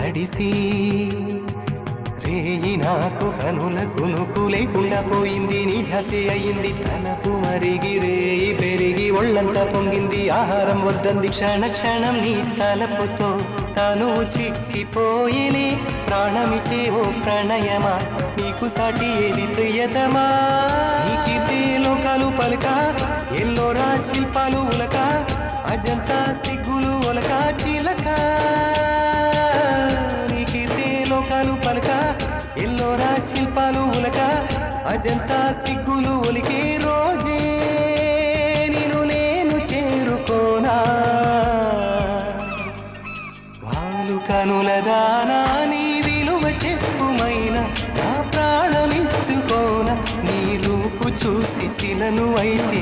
తడిసి రేయి నాకు కనుల కునుకు లేకుండా పోయింది. నీ ధ్యాసే అయింది తలపు మరిగి రేయి పెరిగి ఒళ్ళంతా పొంగింది. ఆహారం వద్దంది క్షణ క్షణం నీ తలపుతో తను చిక్కిపోయేనే. ప్రాణమిచే ఓ ప్రణయమా నీకు సాటి ఏది ప్రియతమా. నీకిదే లోకాలు పలక ఎల్లోరా శిల్పాలు ఉలక అజంతా సిగ్గులు ఒలక చిలక. నీకిదే లోకాలు పలక ఎల్లోరా శిల్పాలు ఉలక అజంతా సిగ్గులు ఒలికే రోజే నిన్ను నేను చేరుకోనా. వాలు కనుల దానా నీ విలువ చెప్పుమైన నా ప్రాణమిచ్చుకోన. నీ రూపు చూసి శిలను అయితే